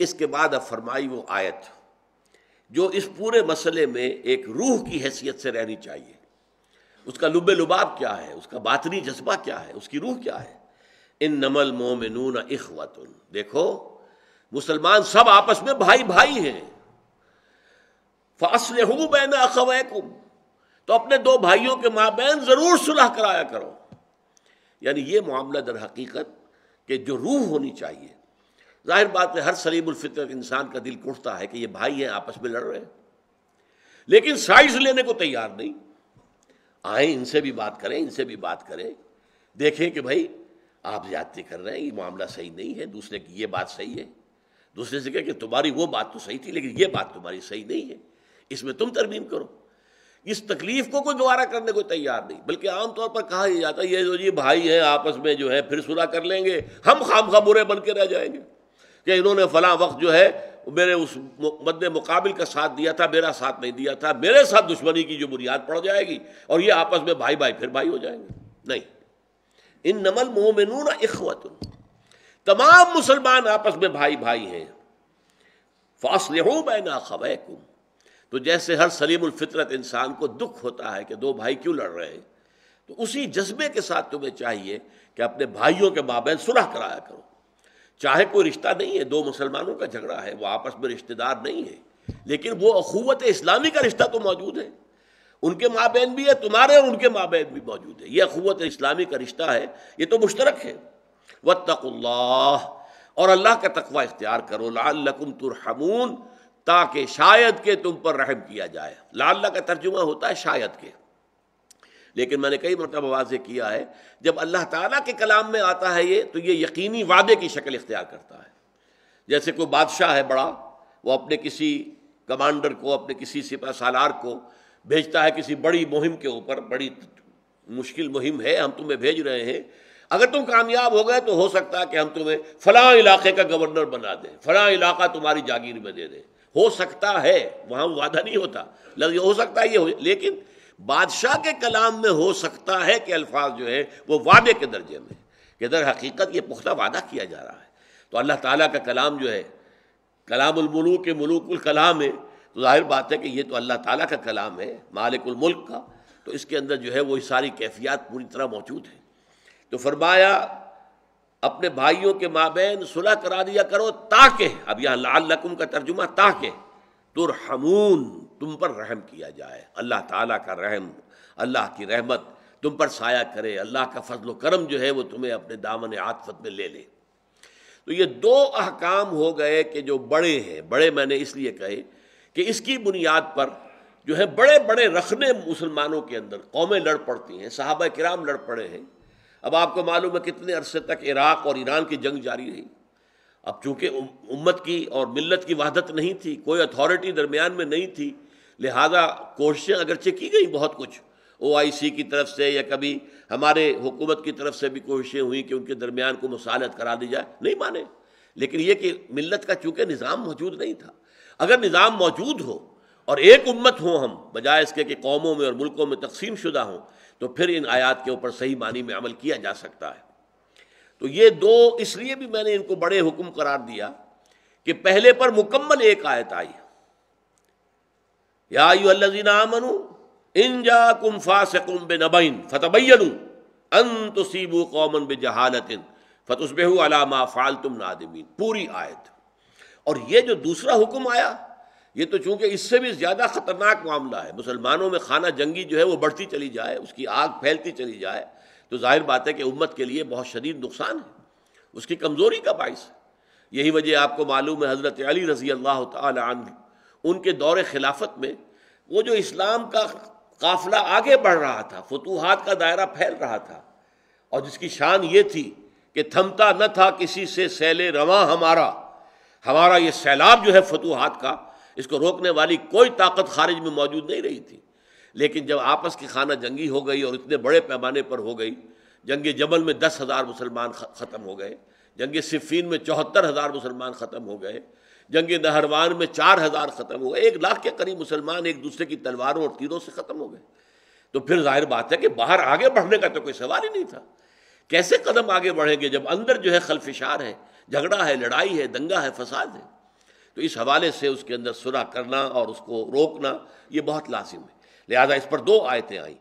اس کے بعد اب فرمائی وہ آیت جو اس پورے مسئلے میں ایک روح کی حیثیت سے رہنی چاہیے. اس کا لب لباب کیا ہے، اس کا باطنی جذبہ کیا ہے، اس کی روح کیا ہے. انما المؤمنون اخوۃ، دیکھو مسلمان سب آپس میں بھائی بھائی ہیں. فاصلحوا بین اخویکم، تو اپنے دو بھائیوں کے مابین ضرور صلح کرایا کرو. یعنی یہ معاملہ در حقیقت کہ جو روح ہونی چاہیے. ظاہر بات ہے ہر سلیم الفطرت انسان کا دل اٹھتا ہے کہ یہ بھائی ہیں آپس میں لڑ رہے ہیں، لیکن سائڈز لینے کو تیار نہیں. آئیں ان سے بھی بات کریں، ان سے بھی بات کریں، دیکھیں کہ بھائی آپ زیادتی کر رہے ہیں، یہ معاملہ صحیح نہیں ہے. دوسرے کی یہ بات صحیح ہے، دوسرے سے کہے کہ تمہاری وہ بات تو صحیح تھی لیکن یہ بات تمہاری صحیح نہیں ہے، اس میں تم ترمیم کرو. اس تکلیف کو کوئی گوارا کرنے کو تیار نہیں، بلکہ عام طور پر کہا جاتا ہے یہ جو جی بھائی ہیں آپس میں جو ہے پھر صلح کر لیں گے، ہم خامخواہ برے بن کے رہ جائیں گے کہ انہوں نے فلاں وقت جو ہے میرے اس مد مقابل کا ساتھ دیا تھا، میرا ساتھ نہیں دیا تھا، میرے ساتھ دشمنی کی جو بنیاد پڑ جائے گی اور یہ آپس میں بھائی بھائی پھر بھائی ہو جائیں گے. نہیں، انما المؤمنون اخوۃ، تمام مسلمان آپس میں بھائی بھائی ہیں. فاصلحوا بین اخویکم، تو جیسے ہر سلیم الفطرت انسان کو دکھ ہوتا ہے کہ دو بھائی کیوں لڑ رہے ہیں، تو اسی جذبے کے ساتھ تمہیں چاہیے کہ اپنے بھائیوں کے مابین صلح کرایا کرو. چاہے کوئی رشتہ نہیں ہے، دو مسلمانوں کا جھگڑا ہے، وہ آپس میں رشتہ دار نہیں ہے، لیکن وہ اخوت اسلامی کا رشتہ تو موجود ہے، ان کے مابین بھی ہے، تمہارے اور ان کے مابین بھی موجود ہے. یہ اخوت اسلامی کا رشتہ ہے، یہ تو مشترک ہے. واتقوا اللہ، اور اللہ کا تقوی اختیار کرو. لعلکم ترحمون، تاکہ شاید کہ تم پر رحم کیا جائے. لعل کا ترجمہ ہوتا ہے شاید کے، لیکن میں نے کئی مرتبہ واضح کیا ہے جب اللہ تعالیٰ کے کلام میں آتا ہے یہ تو یہ یقینی وعدے کی شکل اختیار کرتا ہے. جیسے کوئی بادشاہ ہے بڑا، وہ اپنے کسی کمانڈر کو، اپنے کسی سپہ سالار کو بھیجتا ہے کسی بڑی مہم کے اوپر، بڑی مشکل مہم ہے، ہم تمہیں بھیج رہے ہیں، اگر تم کامیاب ہو گئے تو ہو سکتا ہے کہ ہم تمہیں فلاں علاقے کا گورنر بنا دیں، فلاں علاقہ تمہاری جاگیر میں دے دیں. ہو سکتا ہے، وہاں وعدہ نہیں ہوتا، لفظ ہو سکتا ہے یہ ہو، لیکن بادشاہ کے کلام میں ہو سکتا ہے کہ الفاظ جو ہے وہ وعدے کے درجے میں، کہ در حقیقت یہ پختہ وعدہ کیا جا رہا ہے. تو اللہ تعالیٰ کا کلام جو ہے کلام الملوک ملوک الکلام ہے، تو ظاہر بات ہے کہ یہ تو اللہ تعالیٰ کا کلام ہے، مالک الملک کا، تو اس کے اندر جو ہے وہی ساری کیفیات پوری طرح موجود ہیں. تو فرمایا اپنے بھائیوں کے مابین صلح کرا دیا کرو تاکہ، اب یہاں لعلکم کا ترجمہ تاکہ ترحمون، تم پر رحم کیا جائے. اللہ تعالیٰ کا رحم، اللہ کی رحمت تم پر سایہ کرے، اللہ کا فضل و کرم جو ہے وہ تمہیں اپنے دامن عاطفت میں لے لے. تو یہ دو احکام ہو گئے کہ جو بڑے ہیں. بڑے میں نے اس لیے کہے کہ اس کی بنیاد پر جو ہے بڑے بڑے رخنے مسلمانوں کے اندر قومیں لڑ پڑتی ہیں، صحابہ کرام لڑ پڑے ہیں. اب آپ کو معلوم ہے کتنے عرصے تک عراق اور ایران کی جنگ جاری رہی. اب چونکہ امت کی اور ملت کی وحدت نہیں تھی، کوئی اتھارٹی درمیان میں نہیں تھی، لہذا کوششیں اگرچہ کی گئی بہت کچھ، OIC کی طرف سے یا کبھی ہمارے حکومت کی طرف سے بھی کوششیں ہوئیں کہ ان کے درمیان کو مصالحت کرا دی جائے، نہیں مانے. لیکن یہ کہ ملت کا چونکہ نظام موجود نہیں تھا. اگر نظام موجود ہو اور ایک امت ہو ہم، بجائے اس کے کہ قوموں میں اور ملکوں میں تقسیم شدہ ہوں، تو پھر ان آیات کے اوپر صحیح معنی میں عمل کیا جا سکتا ہے. تو یہ دو اس لیے بھی میں نے ان کو بڑے حکم قرار دیا کہ پہلے پر مکمل ایک آیت آئی، یا ایھا الذین آمنوا ان جاءکم فاسق بنبأ فتبینوا ان تصیبوا قوما بجہالۃ فتصبحوا علی ما فعلتم نادمین، پوری آیت. اور یہ جو دوسرا حکم آیا یہ تو چونکہ اس سے بھی زیادہ خطرناک معاملہ ہے، مسلمانوں میں خانہ جنگی جو ہے وہ بڑھتی چلی جائے، اس کی آگ پھیلتی چلی جائے، تو ظاہر بات ہے کہ امت کے لیے بہت شدید نقصان ہے، اس کی کمزوری کا باعث ہے. یہی وجہ آپ کو معلوم ہے حضرت علی رضی اللہ تعالی عنہ ان کے دور خلافت میں وہ جو اسلام کا قافلہ آگے بڑھ رہا تھا، فتوحات کا دائرہ پھیل رہا تھا، اور جس کی شان یہ تھی کہ تھمتا نہ تھا کسی سے سیل رواں ہمارا یہ سیلاب جو ہے فتوحات کا، اس کو روکنے والی کوئی طاقت خارج میں موجود نہیں رہی تھی. لیکن جب آپس کی خانہ جنگی ہو گئی اور اتنے بڑے پیمانے پر ہو گئی، جنگ جمل میں 10,000 مسلمان ختم ہو گئے، جنگ صفین میں 74,000 مسلمان ختم ہو گئے، جنگ نہروان میں 4,000 ختم ہو گئے، 1,00,000 کے قریب مسلمان ایک دوسرے کی تلواروں اور تیروں سے ختم ہو گئے. تو پھر ظاہر بات ہے کہ باہر آگے بڑھنے کا تو کوئی سوال ہی نہیں تھا. کیسے قدم آگے بڑھیں گے جب اندر جو ہے خلفشار ہے، جھگڑا ہے، لڑائی ہے، دنگا ہے، فساد ہے. تو اس حوالے سے اس کے اندر صلح کرنا اور اس کو روکنا یہ بہت لازم ہے، لہذا اس پر 2 آیتیں آئیں۔